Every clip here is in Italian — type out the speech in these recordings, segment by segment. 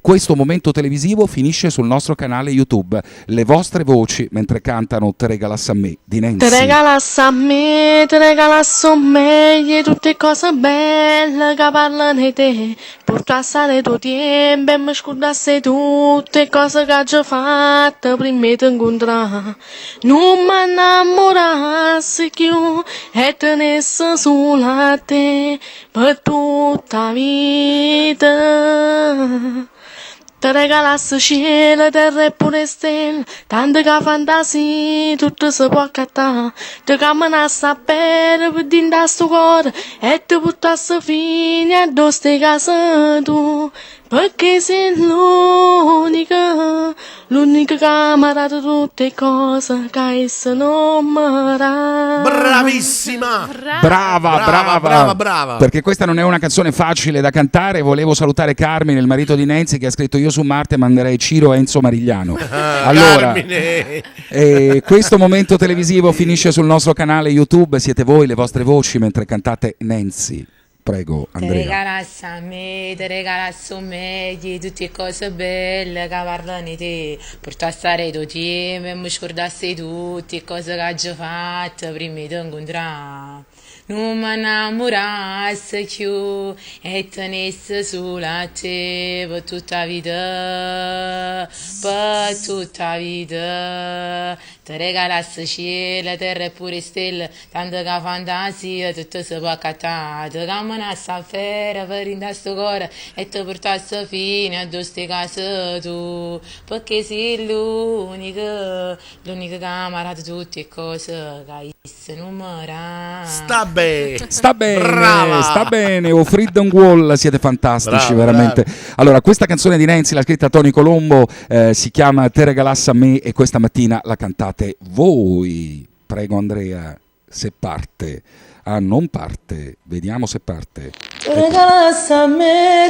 questo momento televisivo finisce sul nostro canale YouTube. Le vostre voci mentre cantano Te regalassi a me di Nancy. Te regalassi a me, te regalassi a me, tutte cose belle che parlano di te. Portassi a tuo tempo e mi scordassi tutte cose che hai fatto prima di incontrare. Non mi innamorassi più e tenessi sola a te per tutta la vita. Te regalassi cielo, terra e pure stelle, tante che fantasia, tutto si può accattare. Te camminassi a bere per dentro a sto cuore e ti portassi fine a dove stai casa tu. Perché sei l'unica camera di tutte le cose che essa non mi dà. Bravissima! Brava. Perché questa non è una canzone facile da cantare. Volevo salutare Carmine, il marito di Nancy, che ha scritto: io su Marte manderei Ciro Enzo Marigliano. Allora, questo momento televisivo finisce sul nostro canale YouTube. Siete voi, le vostre voci mentre cantate Nancy. Prego, Andrea. Te regalassi a me, te regalassi a me, di tutte cose belle che parlano di te. Portassi a tuo tempo e mi scordassi tutte cose che hai fatto prima di incontrare. Non mi innamorassi più e tenessi sola a te per tutta la vita, per tutta la vita. Te regalassi cielo, terra e pure stelle, tante che fantasia, tutto si può accattare. Te camminassi a ferro per in sto cuore e ti portassi fine a dove stai casa tu. Perché sei l'unica camera di tutte le cose che essa non mi dà. Sta bene. O Freedom Wall, siete fantastici, veramente. Allora, questa canzone di Nancy l'ha scritta Tony Colombo, si chiama Te regalassi a me e questa mattina la cantate voi. Prego Andrea, se parte. Ah, non parte, vediamo se parte. Te regalassi a me,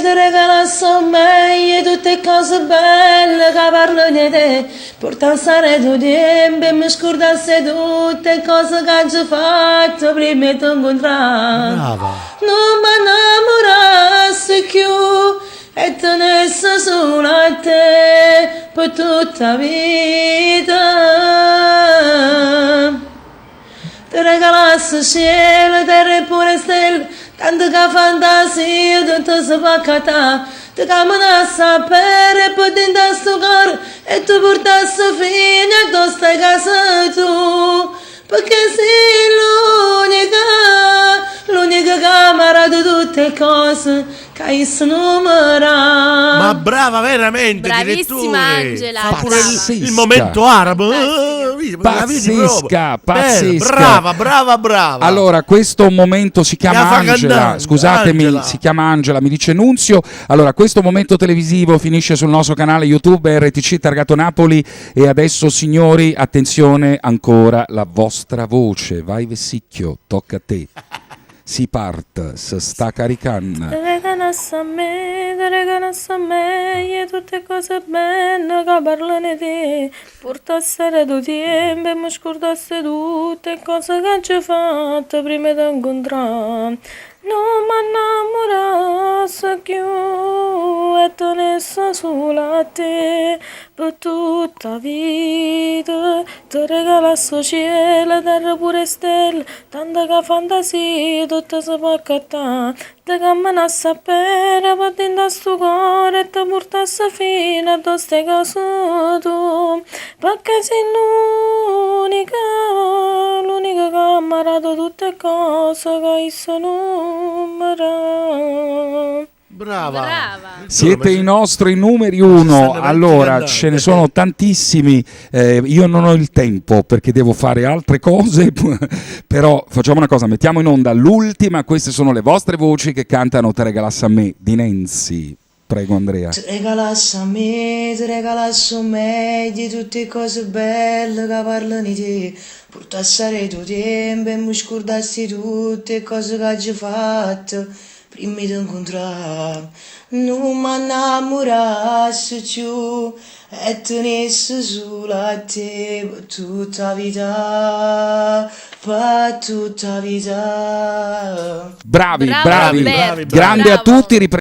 e tutte cose belle che parlano di te. Portassi a tuo tempo e mi scordassi tutte cose che hai fatto prima di incontrare. Non mi innamorassi più e tenessi sola a te per tutta la vita. Te regalassi cielo, terra e pure stelle, tante che fantasia, tutto si può accattare. Te camminassi a bere per dentro a sto cuore e ti portassi fine a dove stai casa tu. Perché sei l'unica camera di tutte le cose che essa non mi dà. Ma brava veramente, bravissima Angela, fa pure il momento arabo. Pazzesca. Brava. Allora, questo momento si chiama Angela. Scusatemi, Angela. Si chiama Angela, mi dice Nunzio. Allora, questo momento televisivo finisce sul nostro canale YouTube RTC Targato Napoli. E adesso, signori, attenzione, ancora la vostra voce. Vai Vessicchio, tocca a te. Si parte, si sta caricando. Te regalassi a me, e tutte cose belle che parlano di te. Portassi a tuo tempo e mi scordassi tutte cose che hai fatto prima di incontrare. Non mi innamorassi più e tenessi sola a te per tutta la vita. Te regalassi cielo, terra pure stelle, tante che fantasia, tutto si può accattare. Te camminassi a bere per dentro a sto cuore e ti portassi fino a dove stai casa tu. Perché sei l'unica camera di tutte le cose che essa non mi dà. Brava. Siete i nostri numeri uno. Allora, ce ne sono tantissimi. Io non ho il tempo perché devo fare altre cose. Però facciamo una cosa: mettiamo in onda l'ultima. Queste sono le vostre voci che cantano Te regalassi a me di Nancy. Prego Andrea. Te regalassi a me, di tutte cose belle che parlano di te. Portassi a tuo tempo e mi scordassi tutte cose che hai fatto prima di incontrare. Non mi innamorassi più e tenessi sola a te per tutta la vita. Per tutta la vita. Bravi. Bravo, Alberto, Grande bravo. a tutti.